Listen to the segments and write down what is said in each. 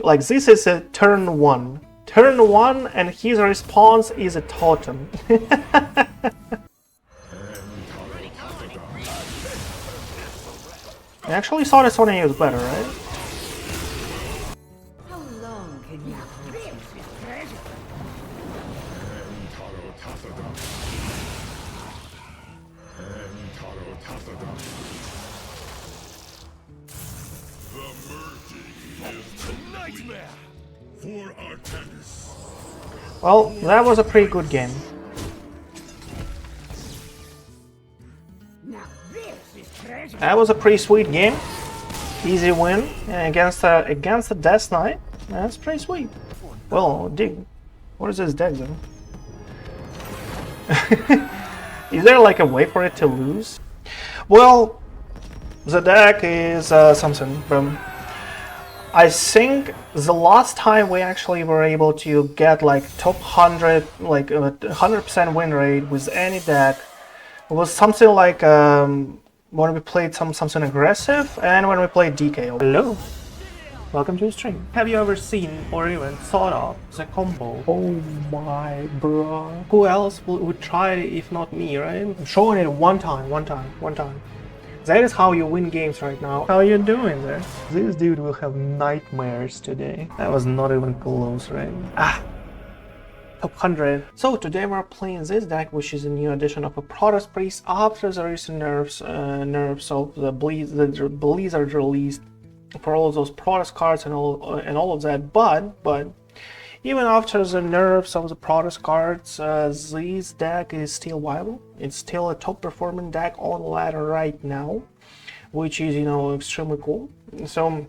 Like, this is a turn 1. Turn 1, and his response is a totem. I actually thought that Sonya was better, right? How long can you hold this? Well, that was a pretty good game. That was a pretty sweet game. Easy win against the Death Knight. That's pretty sweet. Well, dig. What is this deck then? Is there like a way for it to lose? Well, the deck is something. I think the last time we actually were able to get like top 100, like 100% win rate with any deck was something like when we played something aggressive and when we played DK. Hello, welcome to the stream. Have you ever seen or even thought of the combo? Oh my bro. Who else would try it if not me, right? I'm showing it one time. That is how you win games right now. How are you doing there? This dude will have nightmares today. That was not even close, right? Top 100. So today we're playing this deck, which is a new addition of a Protoss Priest after the recent nerfs of the Blizzard released for all of those Protoss cards and all of that. But even after the nerfs of the Protoss cards, this deck is still viable. It's still a top performing deck on ladder right now, which is, you know, extremely cool. So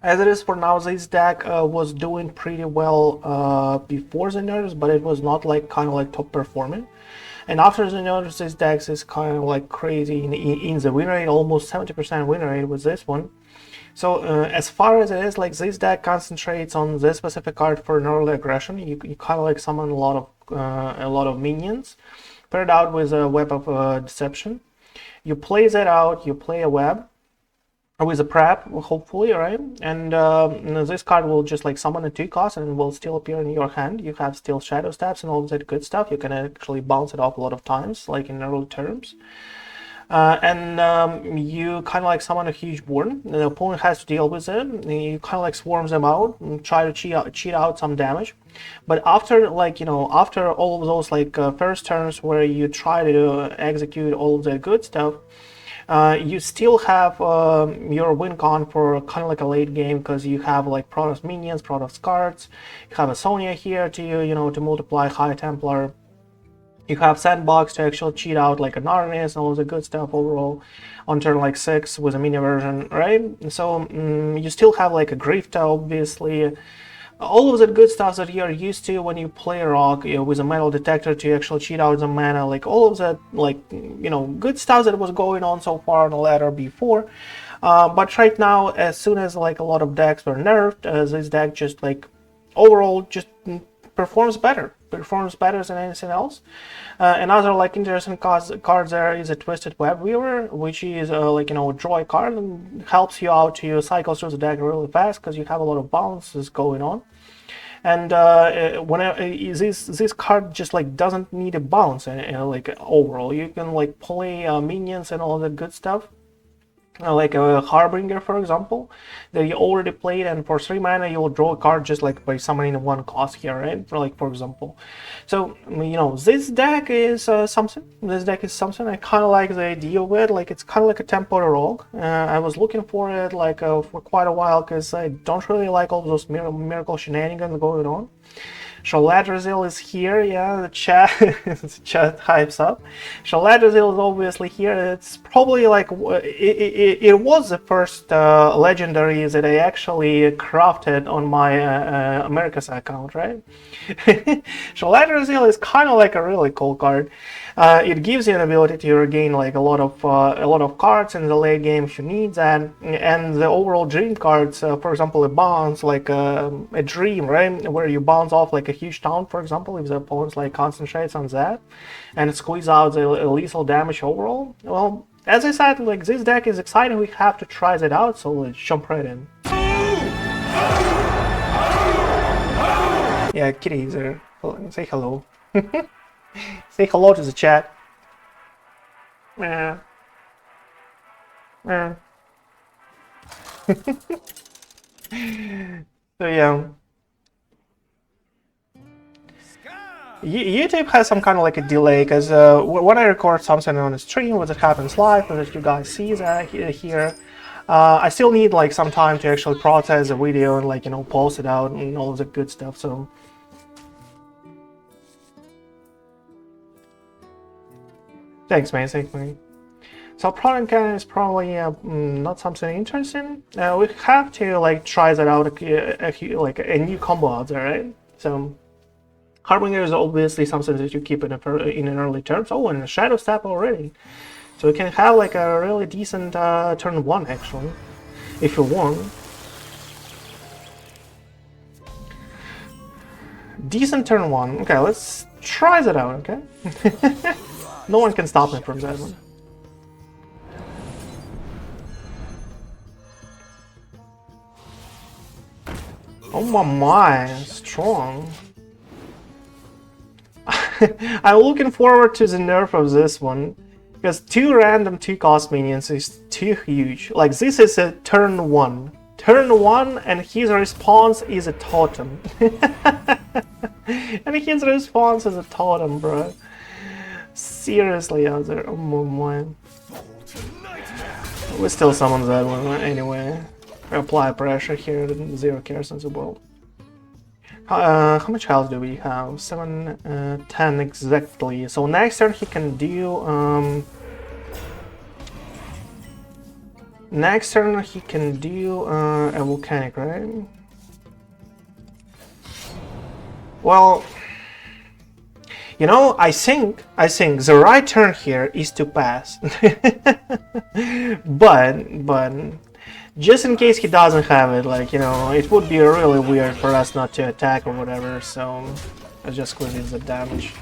as it is for now, this deck was doing pretty well before the nerfs, but it was not like kind of like top performing. And after the nerfs, this deck is kind of like crazy in the win rate, almost 70% win rate with this one. So as far as it is, like this deck concentrates on this specific card for an early aggression. You kind of like summon a lot of minions, paired out with a Web of Deception. You play that out. You play a web with a prep, hopefully, right? And this card will just like summon a 2-cost and will still appear in your hand. You have still Shadowsteps and all that good stuff. You can actually bounce it off a lot of times, like in early terms. You kind of like summon a huge board. The opponent has to deal with it. You kind of like swarms them out and try to cheat out some damage. But after, like, you know, after all of those like first turns where you try to execute all of the good stuff, you still have your win con for kind of like a late game, because you have like Protoss minions, Protoss cards. You have a Sonya here to, you know, to multiply high Templar. You have Sandbox to actually cheat out like an Arnis and all the good stuff overall on turn like 6 with a mini version, right? So you still have like a Griftah, obviously. All of the good stuff that you're used to when you play Rock, you know, with a Metal Detector to actually cheat out the mana, like all of that, like, you know, good stuff that was going on so far on the ladder before. But right now, as soon as like a lot of decks were nerfed, this deck just like overall just performs better than anything else. Another like interesting card there is a Twisted Webweaver, which is like, you know, a draw card and helps you out to cycle through the deck really fast because you have a lot of bounces going on. And whenever this card just like doesn't need a bounce, like overall you can like play minions and all that good stuff. Like a Harbinger, for example, that you already played, and for 3 mana you will draw a card just like by summoning 1 cost here, right? For example. So, you know, this deck is something. I kind of like the idea of it. Like, it's kind of like a Templar Rogue. I was looking for it like for quite a while, because I don't really like all those miracle shenanigans going on. Shaladrassil is here, yeah, the chat hypes up. Shaladrassil is obviously here. It's probably like, it was the first legendary that I actually crafted on my America's account, right? Shaladrassil is kind of like a really cool card. It gives you an ability to regain like a lot of cards in the late game if you need that, and the overall dream cards, for example, a bounce like a dream, right, where you bounce off like a huge town, for example, if the opponent like concentrates on that and squeeze out the lethal damage overall. Well, as I said, like, this deck is exciting. We have to try that out, so let's jump right in. Yeah, kitties are. Say hello. Say hello to the chat. Meh. Meh. So yeah. YouTube has some kind of like a delay because when I record something on a stream, when it happens live, that you guys see that here, I still need like some time to actually process the video and like, you know, post it out and all of the good stuff. So thanks, man. Thanks, man. So Photon Cannon is probably not something interesting. We have to like try that out, like a new combo out there, right? So Harbinger is obviously something that you keep in an early terms. Oh, and a Shadowstep already. So you can have like a really decent turn 1 actually, if you want. Decent turn 1. Okay, let's try that out, okay? No one can stop me from that one. Oh my, strong. I'm looking forward to the nerf of this one, because 2 random 2-cost minions is too huge. Like, this is a turn 1. Turn 1 and his response is a totem. And his response is a totem, bro. Seriously out there. Oh my. We still summon that one anyway. Apply pressure here, 0 cares in the world. How much health do we have? 7, 10 exactly. So next turn he can do next turn he can do a volcanic, right? Well, you know, I think the right turn here is to pass. but just in case he doesn't have it, like, you know, it would be really weird for us not to attack or whatever, so I just squeeze the damage.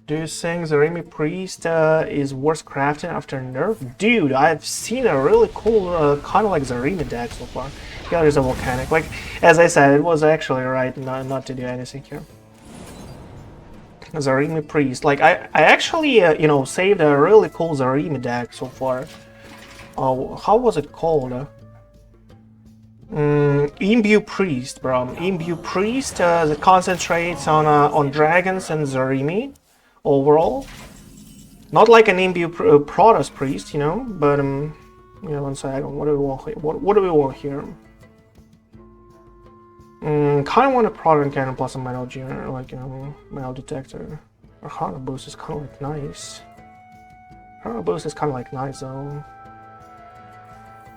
Do you think the Remy Priest is worth crafting after nerf? Dude, I've seen a really cool, kind of like the Remy deck so far. Yeah, there's a volcanic. Like, as I said, it was actually right not to do anything here. Zarimi Priest. Like, I actually, you know, saved a really cool Zarimi deck so far. Oh, how was it called? Imbue Priest, bro. Imbue Priest that concentrates on dragons and Zarimi overall. Not like an Imbue Protoss Priest, you know, but yeah, one second. What do we want here? What do we want here? Kind of want a Photon Cannon plus a Metal Gear, like, you know, Metal Detector. Or Chrono Boost is kind of like nice. Chrono Boost is kind of like nice though.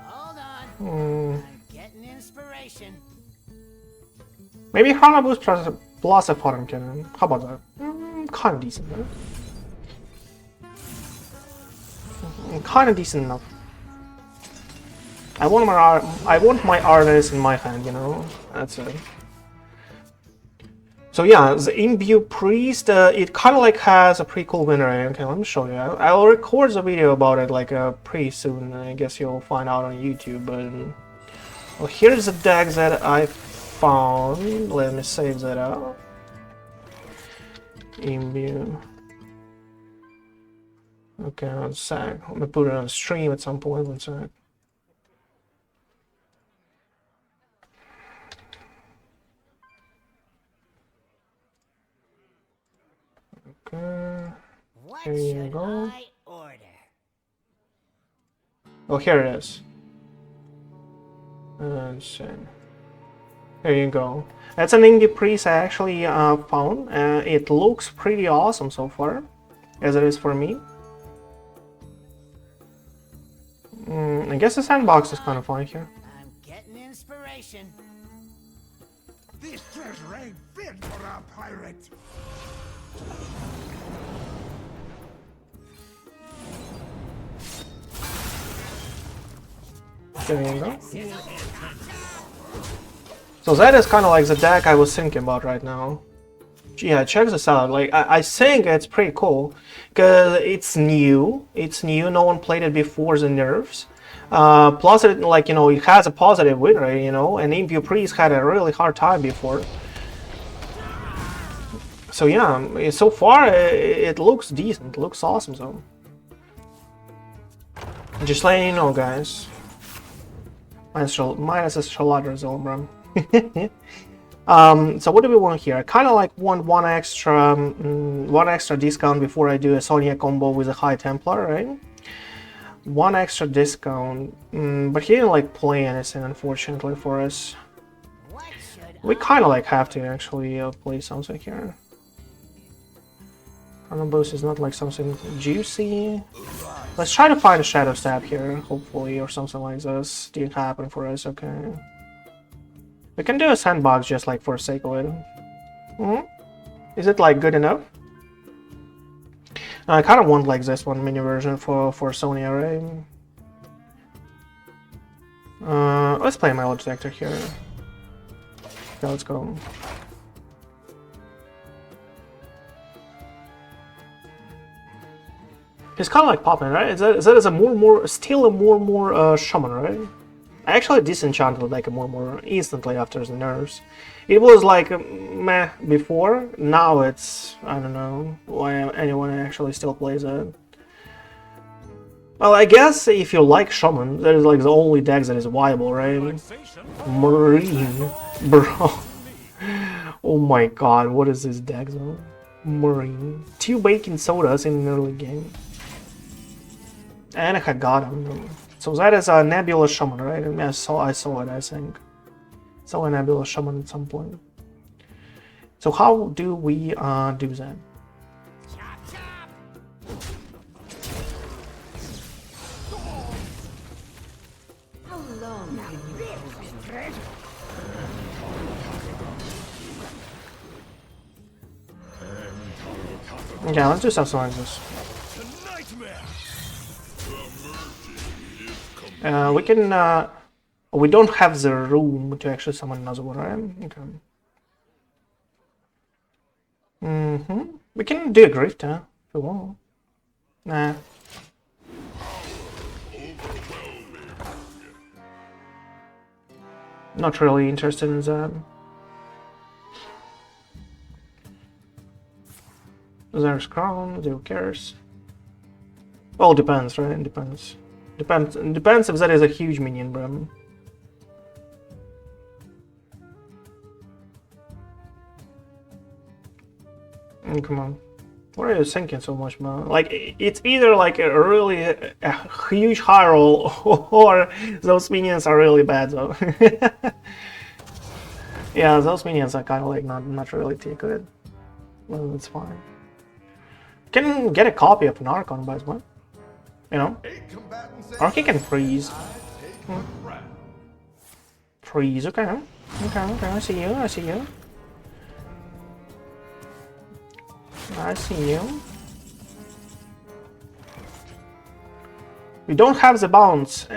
Hold on. I'm getting inspiration. Maybe Chrono Boost plus a Photon Cannon. How about that? Kind of decent, right? Kind of decent enough. I want my artist in my hand, you know. That's it. So yeah, the Imbue Priest, it kind of like has a pretty cool win rate. Okay, let me show you. I'll record the video about it like pretty soon. I guess you'll find out on YouTube. But well, here's the deck that I found. Let me save that out. Imbue. Okay, one sec. I'm gonna put it on stream at some point. One sec. What Here you should go. I order? Oh, here it is. So, here you go. That's an indie priest I actually found. It looks pretty awesome so far, as it is for me. I guess the sandbox is kind of fun here. I'm getting inspiration. This treasure ain't fit for a pirate. There you go. So that is kind of like the deck I was thinking about right now. Yeah, check this out. Like, I think it's pretty cool because it's new. It's new. No one played it before the nerfs. Plus, it, like, you know, it has a positive win rate, you know, and Impure Priest had a really hard time before. So yeah, so far it looks decent, it looks awesome, so. Just letting you know, guys. Minus a Shaladrassil, bro. So what do we want here? I kind of like want one extra discount before I do a Sonya combo with a high Templar, right? One extra discount, but he didn't like play anything, unfortunately, for us. We kind of like have to actually play something here. Chrono Boost is not like something juicy. Let's try to find a Shadowstep here, hopefully, or something like this. Didn't happen for us, okay. We can do a Sandbox just like for the sake of it. Is it like good enough? I kind of want like this one mini version for Sonya, right? Let's play my Detector here. Okay, let's go. It's kind of like popping, right? Is that still a more shaman, right? I actually disenchanted like a more instantly after the nerfs. It was like meh before. Now it's, I don't know why anyone actually still plays it. Well, I guess if you like shaman, that is like the only deck that is viable, right? Marine, bro. Oh my god, what is this deck though? Marine. 2 baking sodas in an early game. And I had got him. So that is a Nebula Shaman, right? I saw it, I think. Saw a Nebula Shaman at some point. So how do we do that? How long can you hold this treasure? Yeah, let's do something like this. We can, we don't have the room to actually summon another one, right? Okay. We can do a Griftah if we want. Nah. Not really interested in that. There's Crown, who cares? Well, depends, right? Depends if that is a huge minion, bro. Come on. What are you thinking so much, man? Like, it's either like a really huge high roll or those minions are really bad, though. Yeah, those minions are kind of like not really too good. Well, that's fine. Can get a copy of an Archon, but what? You know? Or he can freeze. Freeze, okay. Okay, I see you, I see you. I see you. We don't have the bounce.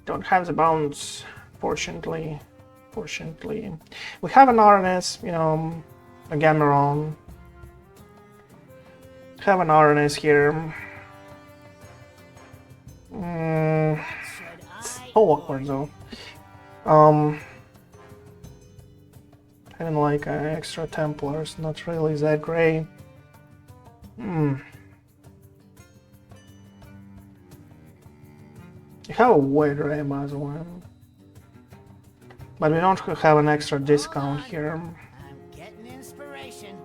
Don't have the bounce, fortunately. Fortunately. We have an RNS, you know, a Gameron. Have an RNS here. It's so awkward though. Having like extra Templars, not really that great. You have a wide array as well. But we don't have an extra discount here. I'm getting inspiration.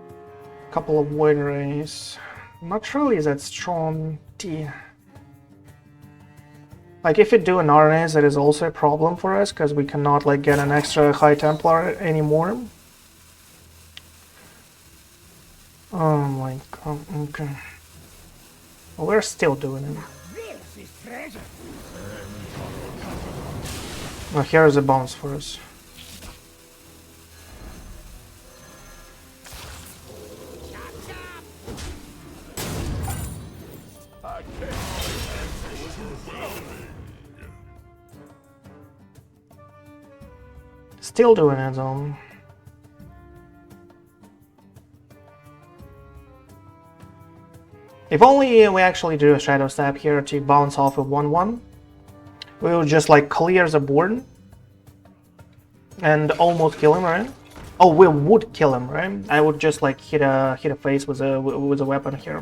Couple of wide arrays. Not really that strong. Like if you do an RNA, that is also a problem for us because we cannot like get an extra high Templar anymore. Oh my god, okay. Well, we're still doing it. Well, here's a bounce for us. Still doing it though. If only we actually do a Shadowstep here to bounce off of 1-1. We will just like clear the board and almost kill him, right? Oh, we would kill him, right? I would just like hit a face with a weapon here.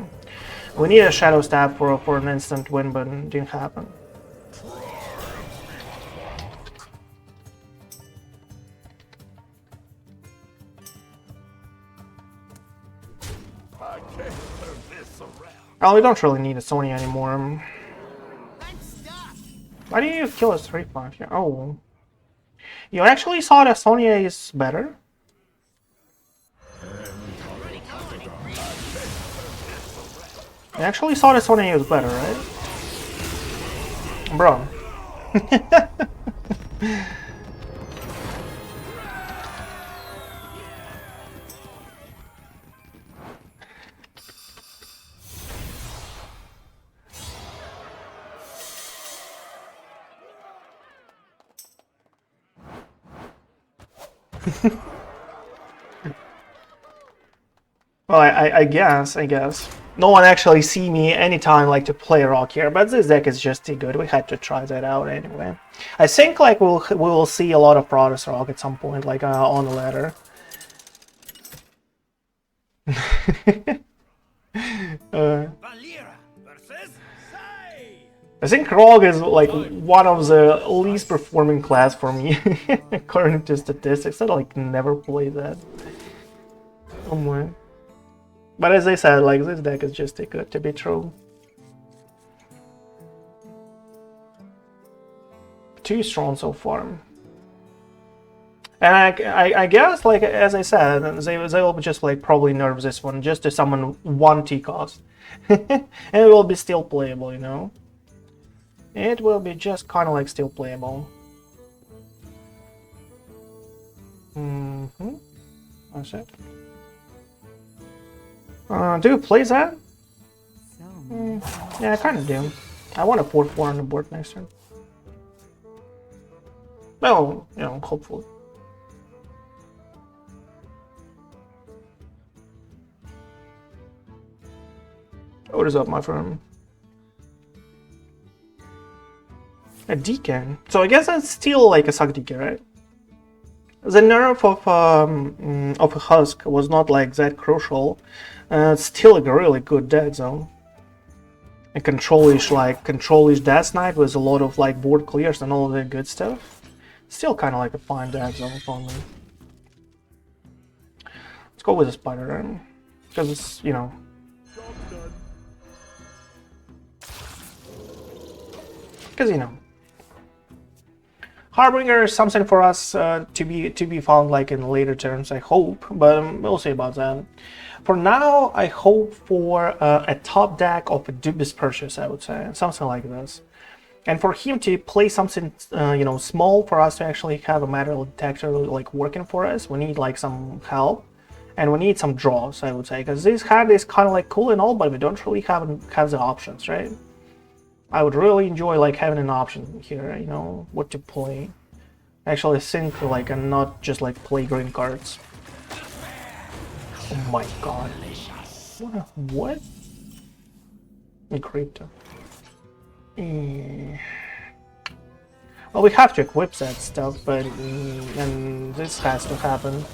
We need a Shadowstep for an instant win, but it didn't happen. Oh, we don't really need a Sonya anymore. Why do you kill us 3-5 here? Oh. You actually saw that Sonya is better? You actually saw that Sonya is better, right? Bro. Well, I guess. No one actually see me anytime like to play Rock here, but this deck is just too good. We had to try that out anyway. I think like we will see a lot of Protoss Rogue at some point, like on the ladder. I think Rogue is like one of the least performing class for me according to statistics. I like never play that. Oh my. But as I said, like this deck is just too good to be true. Too strong so far. And I guess, like as I said, they will just like probably nerf this one just to summon 1 T cost. And it will be still playable, you know? It will be just kind of like still playable. That's it. Do you play that? Yeah, I kind of do. I want a 4/4 on the board next turn. Well, you know, hopefully. What is up, my friend? A Deacon. So I guess that's still like a suck Deacon, right? The nerf of a Husk was not like that crucial. It's still like a really good deck though. A control-ish Death Knight with a lot of like board clears and all of that good stuff. Still kind of like a fine deck though for me. Let's go with the Spider then, because it's, you know. Because you know. Harbinger is something for us to be found like in later turns, I hope, but we'll see about that. For now, I hope for a top deck of a Dubious Purchase, I would say, something like this. And for him to play something, you know, small for us to actually have a Material Detector like working for us, we need like some help, and we need some draws, I would say, because this card is kind of like cool and all, but we don't really have the options, right? I would really enjoy like having an option here, you know, what to play. Actually think like and not just like play green cards. Oh my god. What? Griftah. Well, we have to equip that stuff, but and this has to happen.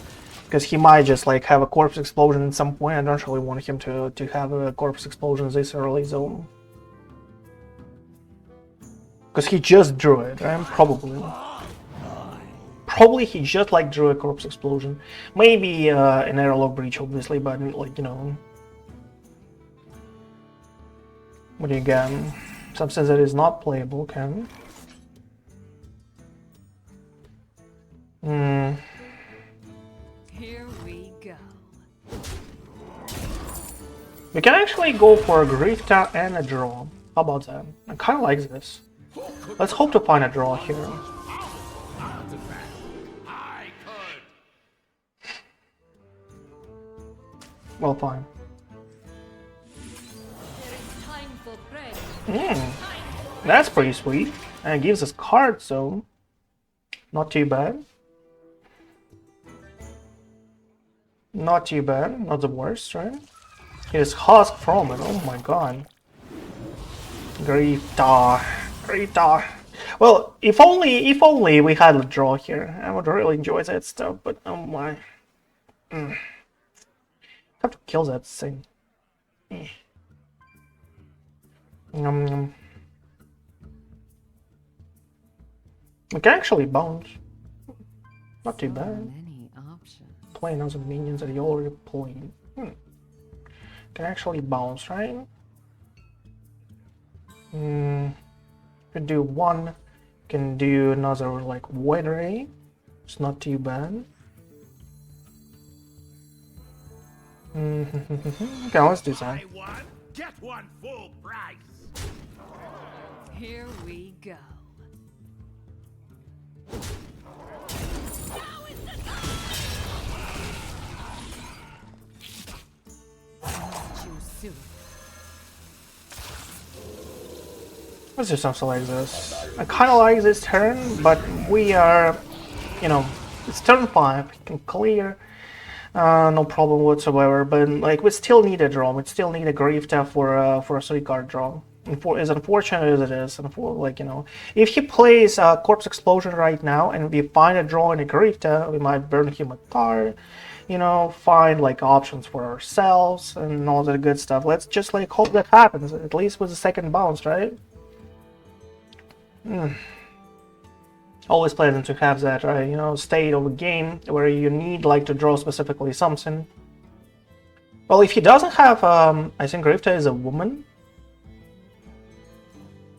Because he might just like have a corpse explosion at some point. I don't really want him to have a corpse explosion this early, so. Because he just drew it, right? Probably he just like drew a corpse explosion. Maybe an airlock breach, obviously, but like, you know. What do you get? Something that is not playable, can. Here we go. We can actually go for a Griftah and a draw. How about that? I kind of like this. Let's hope to find a draw here. Well, fine. That's pretty sweet. And it gives us cards, so not too bad. Not too bad. Not the worst, right? It is Husk from it. Oh my god. Griftah. Griftah. Well, if only we had a draw here. I would really enjoy that stuff, but oh my. Have to kill that thing. Nom, nom. We can actually bounce. Not too bad. Many options. Playing on some minions that you already played. Can actually bounce, right? Could do one. Can do another like Void Ray. It's not too bad. Okay, let's do that. Buy one, get one full price. Here we go. Soon. Let's do something like this. I kind of like this turn, but we are, you know, it's turn 5. We can clear, no problem whatsoever. But like, we still need a draw. We still need a Griftah for a 3-card draw. As unfortunate as it is, and for, like, you know, if he plays Corpse Explosion right now and we find a draw in a Griftah, we might burn him a card. You know, find like options for ourselves and all that good stuff. Let's just like hope that happens, at least with the second bounce, right? Always pleasant to have that, right? You know, state of a game where you need like to draw specifically something. Well, if he doesn't have, I think Griftah is a woman.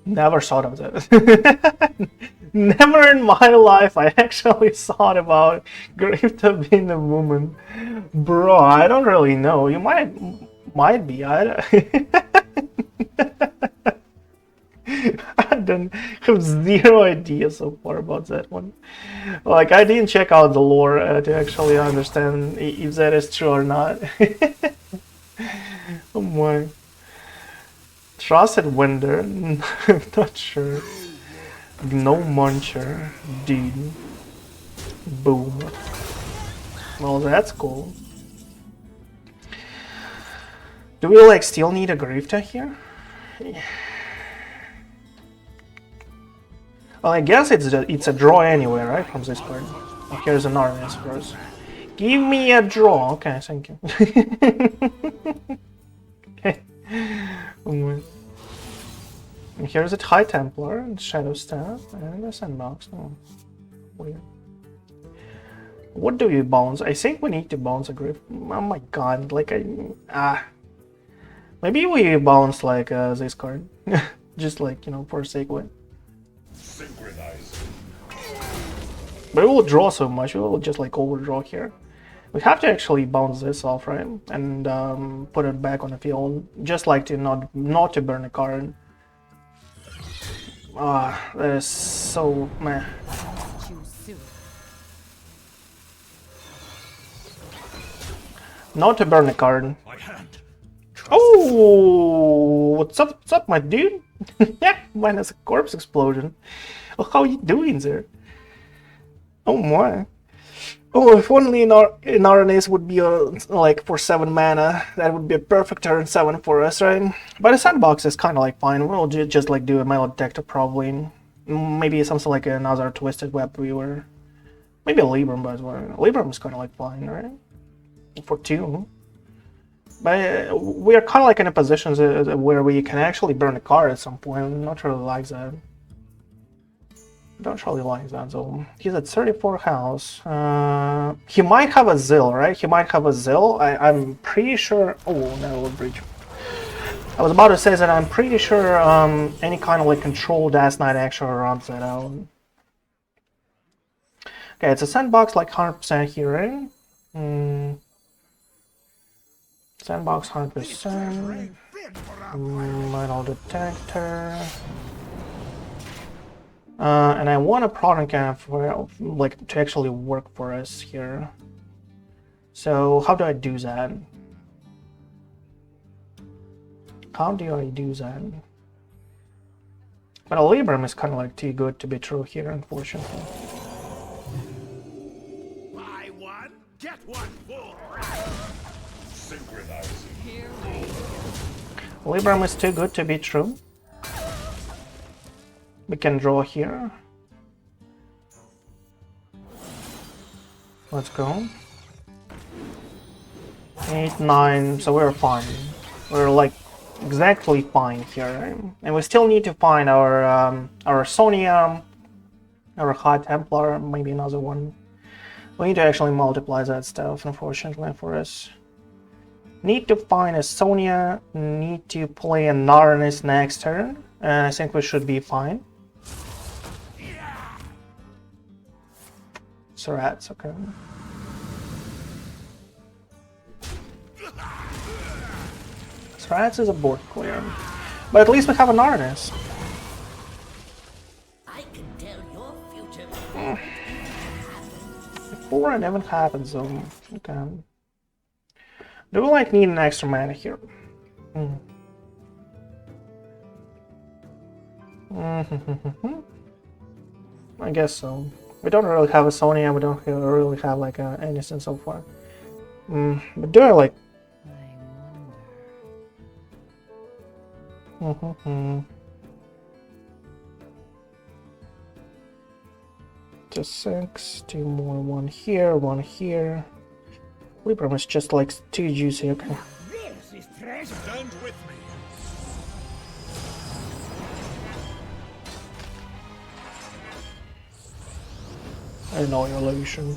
Never thought of that. Never in my life I actually thought about Griftah being a woman. Bro, I don't really know. You might be. I don't have zero idea so far about that one. Like, I didn't check out the lore to actually understand if that is true or not. Oh my. Trusted vendor? I'm not sure. No muncher, dude. Boom. Well, that's cool. Do we like still need a Griftah here? Well, I guess it's a draw anyway, right? From this card. Oh, here's an Arnis for us. Give me a draw. Okay, thank you. Okay. And here's a High Templar, and Shadowstep, and a Sandbox. Oh, weird. What do we bounce? I think we need to bounce a Grift. Oh my god, like maybe we bounce like this card. Just like, you know, for sake of it. Synchronize. But we will draw so much, we will just like overdraw here. We have to actually bounce this off, right? And put it back on the field. Just like to not to burn a card. Ah, that is so meh. Not to burn a card. Oh, what's up, my dude? Yeah, minus a corpse explosion. Oh, how you doing, sir? Oh my. Oh, if only in RNAs would be like for 7 mana, that would be a perfect turn 7 for us, right? But a Sandbox is kind of like fine. We'll just like do a Melee Detector probably. Maybe something like another Twisted Webweaver. Maybe a Libram, but Libram is kind of like fine, right? For 2. But we are kind of like in a position where we can actually burn a card at some point. I'm not really like that. Don't really like that though. He's at 34 house. He might have a Zill, right? He might have a Zill. I'm pretty sure. Oh, no, Bridge. I was about to say that I'm pretty sure any kind of like controlled Death Knight actually runs that out. Okay, it's a Sandbox like 100% here, right? Sandbox 100%. Metal Detector. And I want a Proton Cannon for like to actually work for us here. So how do I do that? How do I do that? But a Libram is kind of like too good to be true here, unfortunately. Buy one, get one full price. Synchronizing. Here we go. Libram is too good to be true. We can draw here. Let's go. 8, 9, so we're fine. We're like exactly fine here, right? And we still need to find our Sonya, our High Templar, maybe another one. We need to actually multiply that stuff, unfortunately, for us. Need to find a Sonya, need to play a Narnis next turn, and I think we should be fine. So rats, okay. So rats is a board clear. But at least we have a Narnis. I can tell your future. Before an event happens, so okay. Do we like need an extra mana here? I guess so. We don't really have a Sonya, we don't really have like anything so far. But do I like... Just 6, 2 more, 1 here, 1 here. Libram is just like too juicy, okay. This is treasure. Stand with me. Annihilation.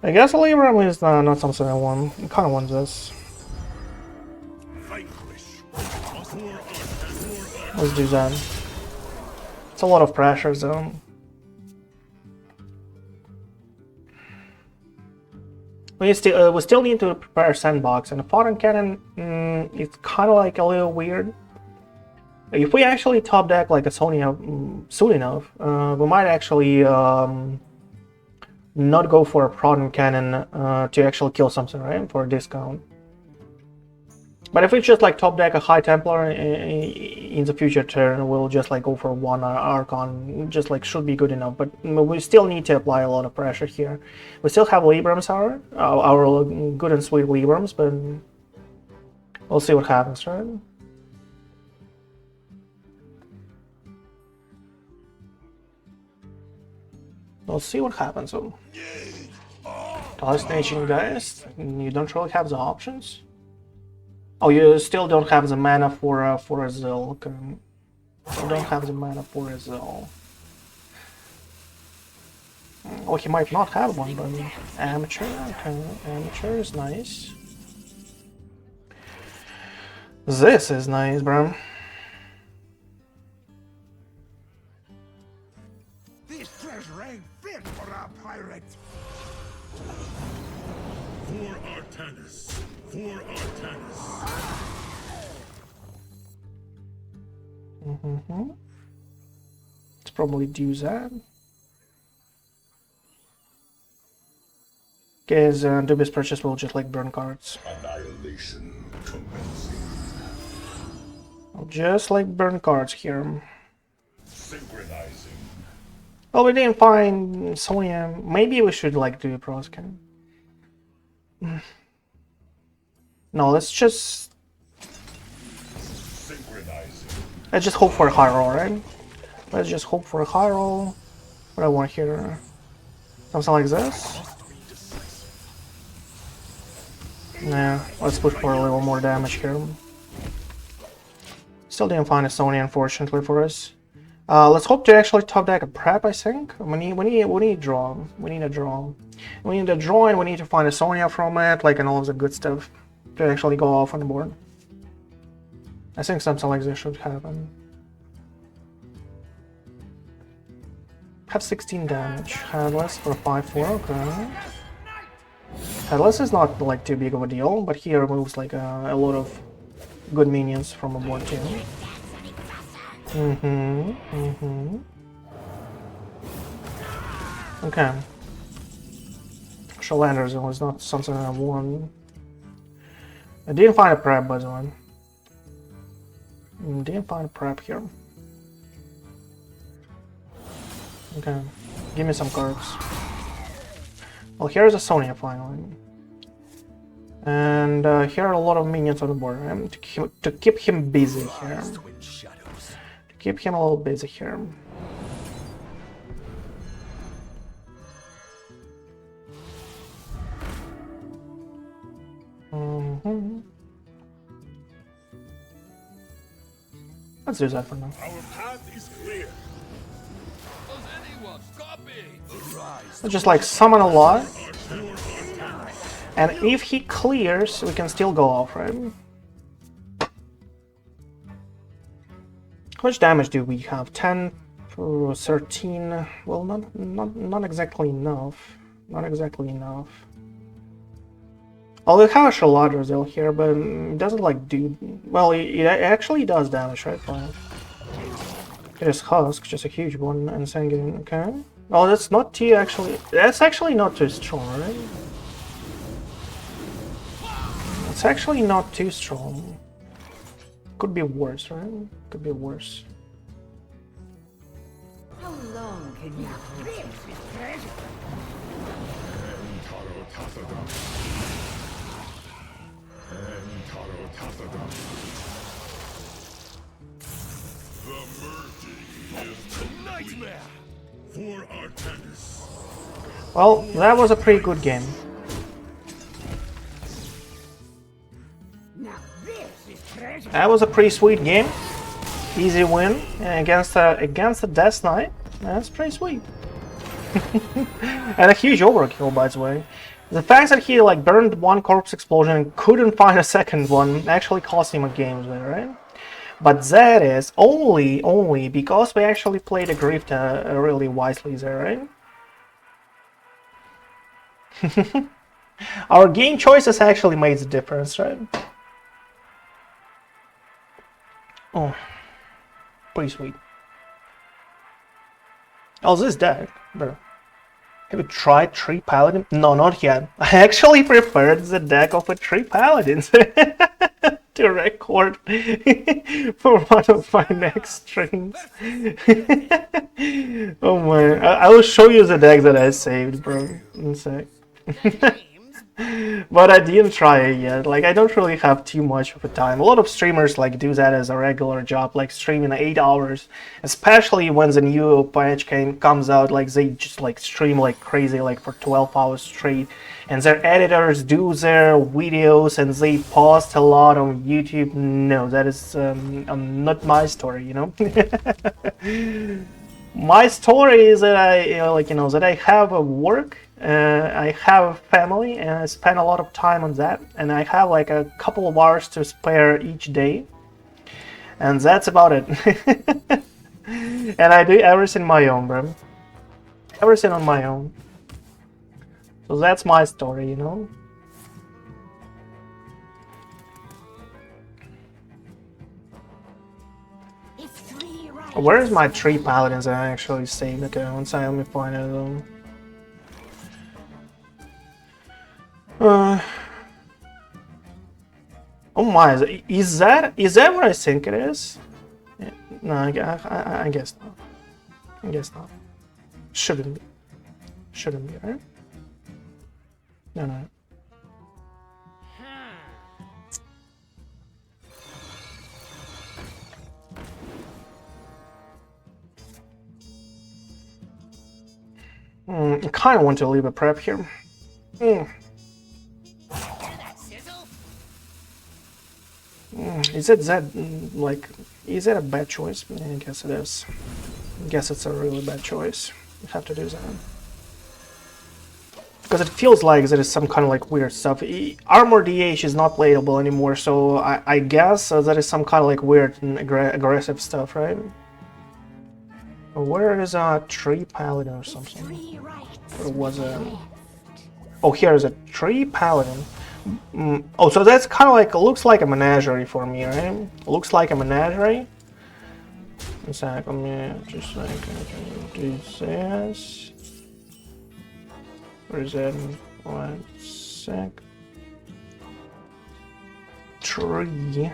I guess a Libram is not something I want. I kind of want this. Let's do that. It's a lot of pressure though. We still need to prepare Sandbox, and the Photon Cannon it's kind of like a little weird. If we actually top deck like a Sonya soon enough, we might actually not go for a Protoss Cannon to actually kill something, right? For a discount. But if we just like top deck a High Templar in the future turn, we'll just like go for 1 Archon, just like should be good enough. But we still need to apply a lot of pressure here. We still have Librams, our good and sweet Librams, but we'll see what happens, right? We'll see what happens. So, Toss Nation, guys, you don't really have the options. Oh, you still don't have the mana for a Zil. Okay. You don't have the mana for a Zil. Oh, he might not have one, but amateur. Okay, amateur is nice. This is nice, bro. This treasure ain't fit for a pirate. For Artanis. For Artanis. Let's probably do that. Because Dubious Purchase will just like burn cards. Annihilation commencing. I'll just like burn cards here. Synchronizing. Well, we didn't find Sonya. Maybe we should like do a Protoss Cannon. No, let's just... Let's just hope for a high roll, right? Let's just hope for a high roll. What do I want here? Something like this? Nah, let's push for a little more damage here. Still didn't find a Sonya, unfortunately, for us. Let's hope to actually top deck a prep, I think. We need a draw. We need a draw. We need a draw, and we need to find a Sonya from it, like, and all of the good stuff to actually go off on the board. I think something like this should happen. Have 16 damage. Headless for 5-4, okay. Headless is not like too big of a deal, but he removes like a lot of good minions from a board too. Okay. Shaladrassil is not something I want. I didn't find a prep, by the way. Didn't find a prep here. Okay, give me some cards. Well, here's a Sonya finally. And here are a lot of minions on the board, right? To keep him busy here. To keep him a little busy here. Let's do that for now. Our path is clear. Does anyone copy? Let's just like summon a lot. And if he clears, we can still go off, right? How much damage do we have? 10 to 13. Well, not exactly enough. Not exactly enough. Oh, we have a Shaladrassil here, but it doesn't like do... Well, it actually does damage, right? It is Husk, just a huge one, and Sanguine, okay. Oh, that's not too actually... That's actually not too strong, right? It's actually not too strong. Could be worse, right? Could be worse. How long can you hold this? The merging is the nightmare for Artanis. Well, that was a pretty good game. Now this is treasure. That was a pretty sweet game. Easy win against the Death Knight. That's pretty sweet. And a huge overkill, by the way. The fact that he like burned one corpse explosion and couldn't find a second one actually cost him a game there, right? But that is only because we actually played a Griftah really wisely there, right? Our game choices actually made the difference, right? Oh, pretty sweet. Oh, this deck, bro. Have you tried 3 Paladins? No, not yet. I actually preferred the deck of a 3 Paladins to record for one of my next streams. Oh my, I will show you the deck that I saved, bro, in a sec. But I didn't try it yet. Like, I don't really have too much of a time. A lot of streamers like do that as a regular job, like streaming 8 hours, especially when the new patch comes out. Like, they just like stream like crazy, like for 12 hours straight, and their editors do their videos and they post a lot on YouTube. No, that is not my story, you know. My story is that I have a work. I have a family and I spend a lot of time on that, and I have like a couple of hours to spare each day, and that's about it. And I do everything my own, bro. Everything on my own. So that's my story, you know. Where is my 3 Paladins that I actually saved? Okay, one second, let me find it though. Oh my, is that what I think it is? Yeah, no, I guess not. I guess not. Shouldn't be. Shouldn't be, right? No. I kind of want to leave a prep here. Is it that, like, is that a bad choice? I guess it is. I guess it's a really bad choice. You have to do that. Because it feels like there is some kind of like weird stuff. Armor DH is not playable anymore, so I guess there is some kind of like weird and aggressive stuff, right? Where is a 3 Paladin or something? Or was it? Oh, here is a 3 Paladin. Oh, so that's kind of like, looks like a menagerie for me, right? Looks like a menagerie. One sec, let me just like do this. Where is it? 1 sec. 3.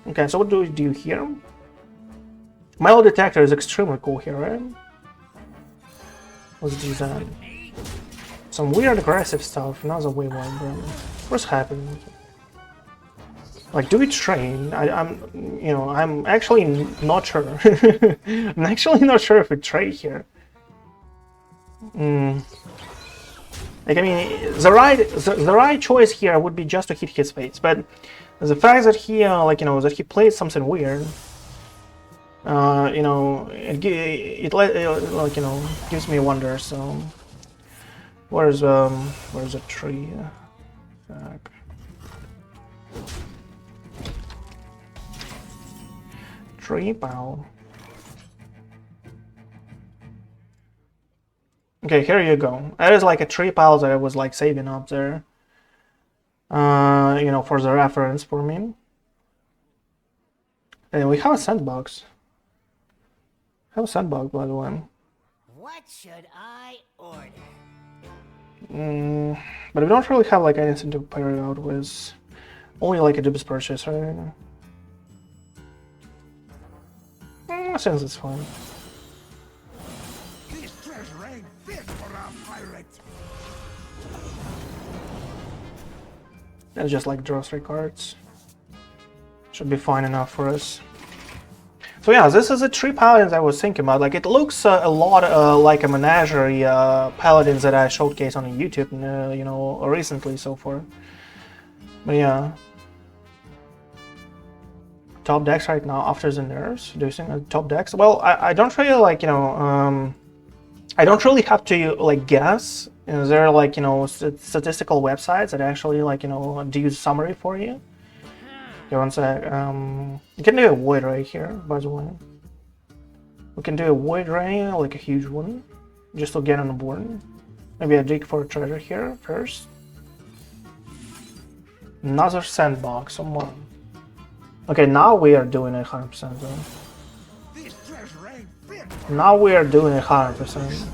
Okay, so what do we do here? Metal Detector is extremely cool here, right? Let's do that. Some weird aggressive stuff, another way one, bro. What's happening? Like, do we train? I'm actually not sure. I'm actually not sure if we trade here. Like, I mean, the right choice here would be just to hit his face, but the fact that he, that he played something weird, gives me wonder. So, where's the tree? Back. Tree bow. Okay, here you go. That is like a tree pile that I was like saving up there. For the reference for me. And we have a sandbox. Have a sandbox, by the way. What should I order? But we don't really have like anything to pair it out with. Only like a Dubious Purchase, right? Since it's fine. This treasure ain't fit for a pirate. And just like draw 3 cards. Should be fine enough for us. So yeah, this is a 3 paladins I was thinking about. Like, it looks a lot like a menagerie paladins that I showcased on YouTube, recently so far. But yeah. Top decks right now after the nerfs. Do you think top decks? Well, I don't really like, I don't really have to like guess. There are like, statistical websites that actually like, do summary for you. Okay, one sec. You can do a void ray here, by the way. We can do a void ray, like a huge one, just to get on the board. Maybe a dig for a treasure here first. Another sandbox, someone. Okay, now we are doing 100% though. This treasure ain't fit. Now we are doing 100%.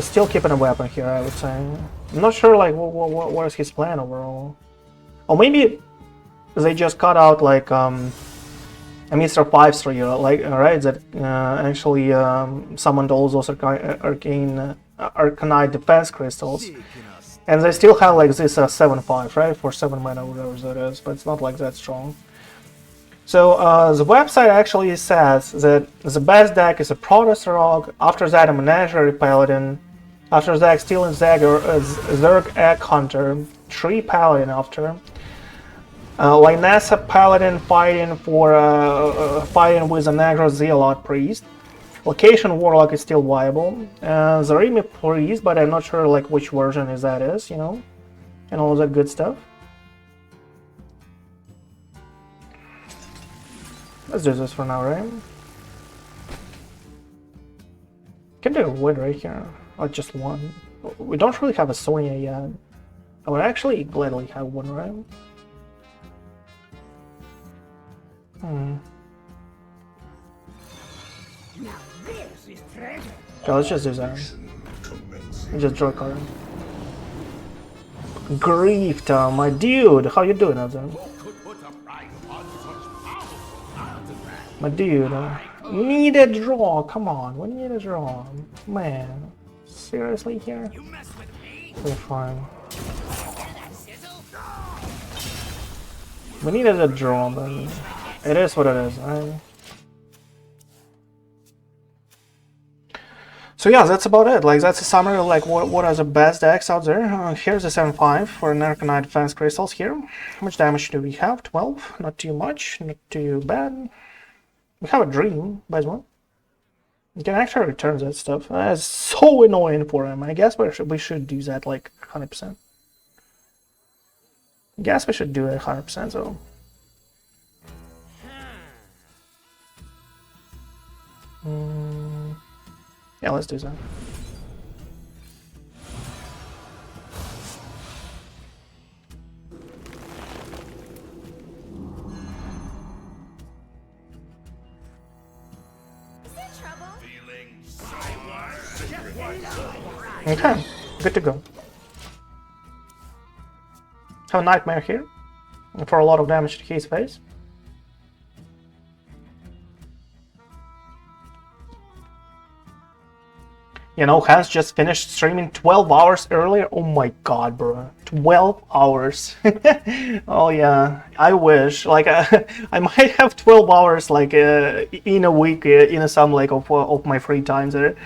Still keeping a weapon here, I would say. I'm not sure like what is his plan overall. Or maybe they just cut out like a Mr. 5-3, like right, that actually summoned all those arcanite defense crystals. And they still have like this 7/5, right? For 7 mana, whatever that is, but it's not like that strong. So the website actually says that the best deck is a Protoss Rogue, after that a Menagerie Paladin, after that Steel and Zerg Egg Hunter, 3 Paladin after. Lynessa Paladin fighting with an aggro Zealot Priest. Location Warlock is still viable. Zarimi Priest, but I'm not sure like which version that is, and all that good stuff. Let's do this for now, right? Can do a win right here, or just one. We don't really have a Sonya yet. I would actually gladly have one, right? Now this is treasure. Okay, let's just do that. Just draw a card. Griftah, my dude, how you doing out there? My dude, we need a draw, come on, we need a draw. Man, seriously here? We're fine. We needed a draw, but it is what it is, right? So yeah, that's about it. Like, that's a summary of like what are the best decks out there. Here's a 7/5 for an Arcanite Defense Crystals here. How much damage do we have? 12. Not too much, not too bad. We have a Dream, by the way. You can actually return that stuff. That's so annoying for him. I guess we should do that like 100%. I guess we should do it 100%, so. Yeah, let's do that. Okay, good to go. Have a Nightmare here for a lot of damage to his face. You know, has just finished streaming 12 hours earlier. Oh my god, bro. 12 hours. Oh yeah, I wish. Like, I might have 12 hours, like, in a week, in some, like, of my free times there.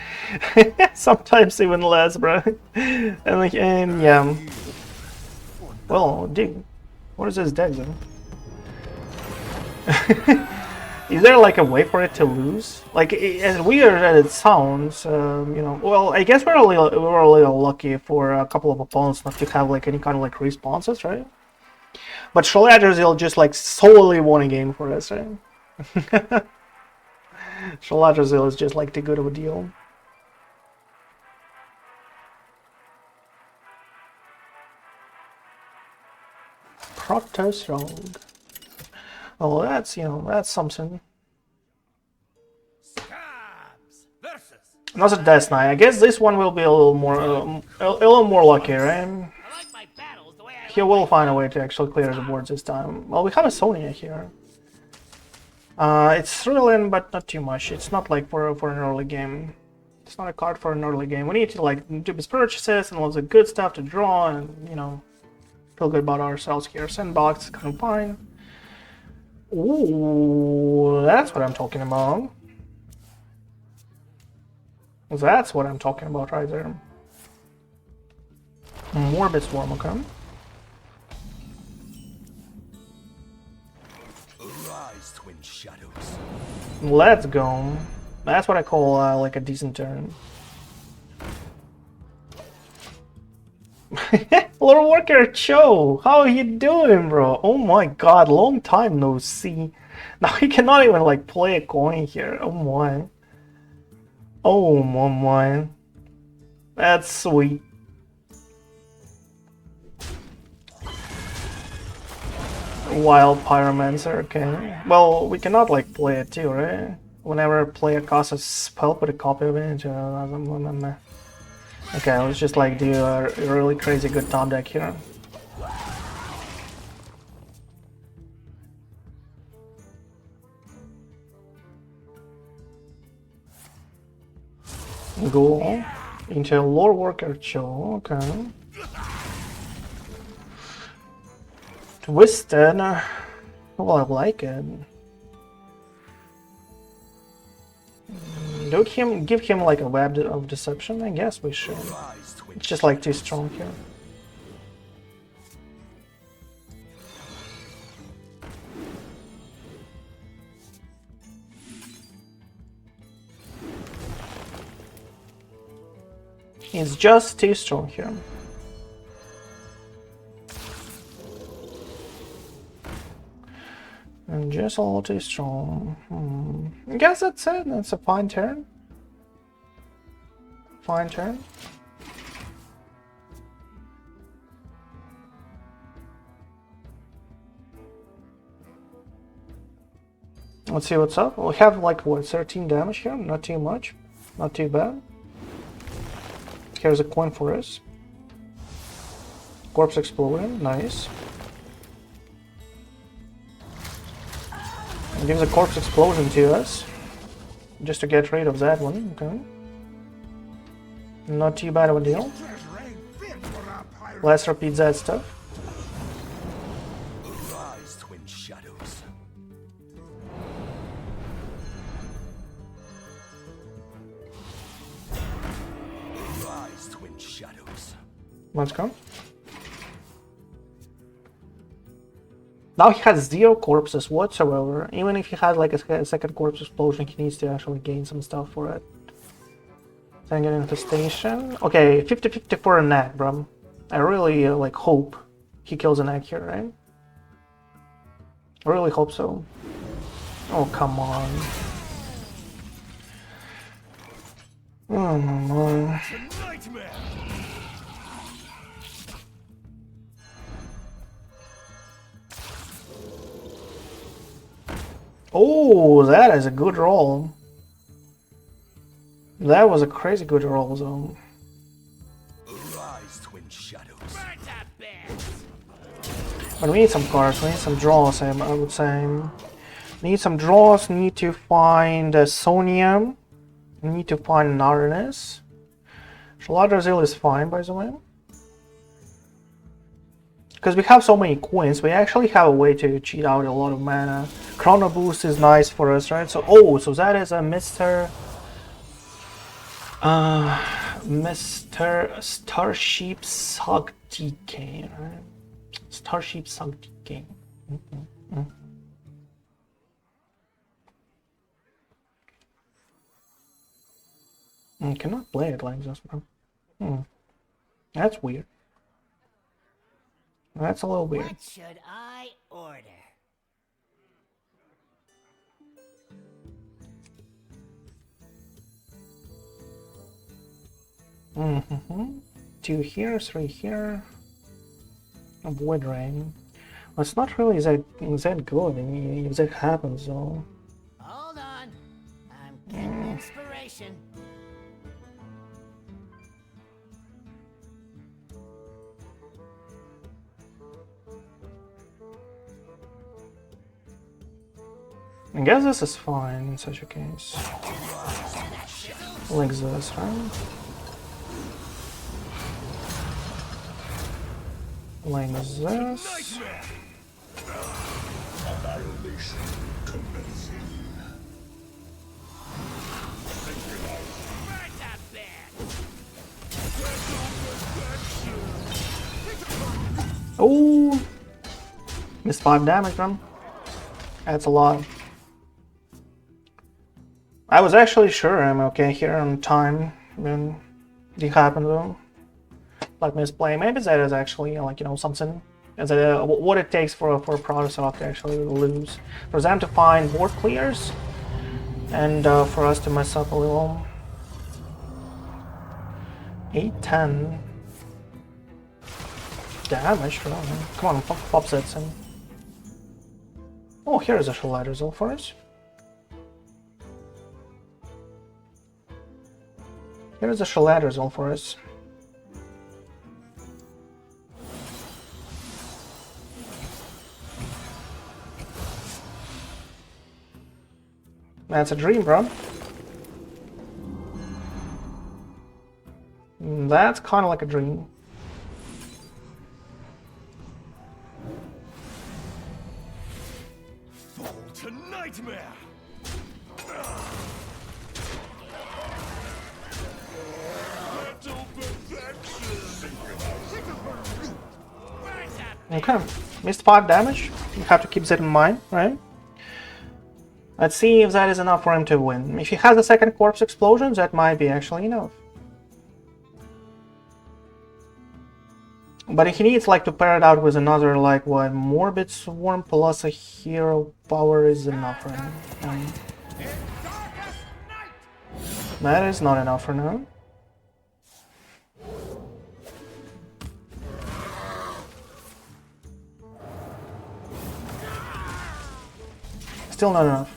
Sometimes even less, bro. And yeah. Well, dude, what is this deck, then? Is there like a way for it to lose? Like, as weird as it sounds, you know. Well, I guess we're a little lucky for a couple of opponents not to have like any kind of like responses, right? But Shaladrassil just like solely won a game for us, right? Shaladrassil is just like too good of a deal. Protoss Rogue. Well, that's, you know, that's something. Another Death Knight. I guess this one will be a little more lucky, right? He will find a way to actually clear the board this time. Well, we have a Sonya here. It's thrilling, but not too much. It's not like for an early game. It's not a card for an early game. We need to like Dubious Purchases and lots of good stuff to draw, and you know, feel good about ourselves here. Sandbox, kind of fine. Ooh, that's what I'm talking about. That's what I'm talking about right there. Morbid Swarm, okay. Arise, twin shadows. Let's go. That's what I call like a decent turn. Lord Worker Cho, how are you doing, bro? Oh my god, long time no see. Now he cannot even like play a coin here. Oh my. Oh my. That's sweet. Wild Pyromancer, okay. Well, we cannot like play it too, right? Whenever a player casts a spell, put a copy of it. Okay, let's just like do a really crazy good top deck here. Go into a Lore Worker Cho, okay. Twisted. Well, I like it. Give him like a web of deception? I guess we should. It's just like too strong here. It's just too strong here. And just a little too strong. I guess that's it. That's a fine turn. Fine turn. Let's see what's up. We have like what, 13 damage here? Not too much. Not too bad. Here's a coin for us. Corpse Explosion, nice. It gives a Corpse Explosion to us. Just to get rid of that one, okay. Not too bad of a deal. Let's repeat that stuff. Arise, twin shadows. Arise, twin shadows. Let's go. Now he has 0 corpses whatsoever. Even if he has like a second corpse explosion, he needs to actually gain some stuff for it. Then get into station. Okay, 50-50 for a nag, bro. I really like hope he kills a nag here, right? I really hope so. Oh, come on. Oh my. Oh, that is a good roll. That was a crazy good roll, though. Arise, twin shadows. But we need some cards, we need some draws, I would say. We need some draws, need to find Sonya. We need to find an Artemis. Shaladrassil is fine, by the way. Because we have so many coins, we actually have a way to cheat out a lot of mana. Chrono Boost is nice for us, right? So, oh, so that is a Mr. Starship Suck DK, right? Starship Suck DK. I cannot play it like this, bro. That's weird. That's a little weird. What should I order? Two here, three here. Avoid rain. Well, it's not really that good if that happens, though. Hold on. I'm getting inspiration. I guess this is fine in such a case. Like this, right? Like this. Annihilation commencing. Oh! Missed 5 damage, man. That's a lot. I was actually sure I'm okay here on time when it happened though. Like misplay. Maybe that is actually like, you know, something as what it takes for Protoss Rogue to actually lose. For them to find board clears and for us to mess up a little. 8-10 damage. Come on, pop sets in. Oh, here's a Shaladrassil for us. Here's a Shaladrassil for us. That's a dream, bro. That's kind of like a dream. Fall to nightmare. Okay, missed 5 damage. You have to keep that in mind, right? Let's see if that is enough for him to win. If he has a second corpse explosion, that might be actually enough. But he needs like to pair it out with another like what, Morbid Swarm plus a hero power is enough for him. That is not enough for now. Still not enough.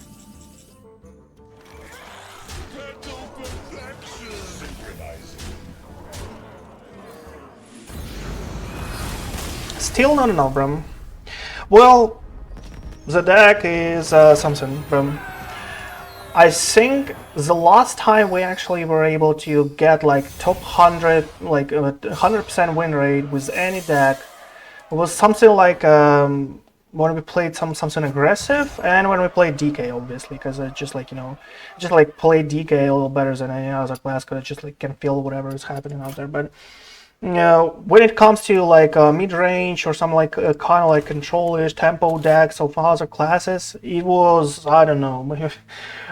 Still not enough, bro. Well, the deck is something, bro. I think the last time we actually were able to get like top 100, like 100% win rate with any deck was something like when we played something aggressive and when we played DK, obviously, because I just like, you know, just like play DK a little better than any other class, because I just like can feel whatever is happening out there. But you know, when it comes to like mid-range or some like kind of like control-ish tempo decks of other classes, it was, I don't know,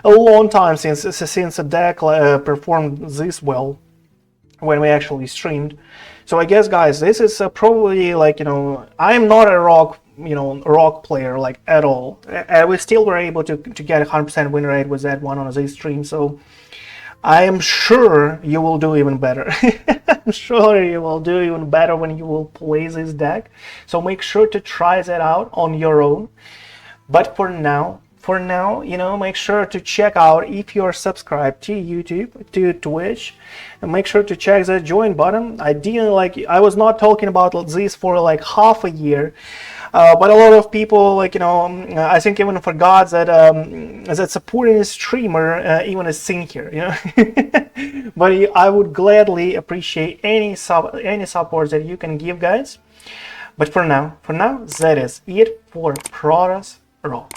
a long time since a deck performed this well when we actually streamed. So I guess, guys, this is probably like, you know, I am not a rock player like at all, and we still were able to get 100% win rate with that one on this stream. So I am sure you will do even better. I'm sure you will do even better when you will play this deck. So make sure to try that out on your own. But for now, you know, make sure to check out, if you're subscribed to YouTube, to Twitch, and make sure to check the join button. I was not talking about this for like half a year. But a lot of people, like, I think even forgot that that supporting a streamer even is seen here, But I would gladly appreciate any support that you can give, guys. But for now, that is it for Protoss Rogue.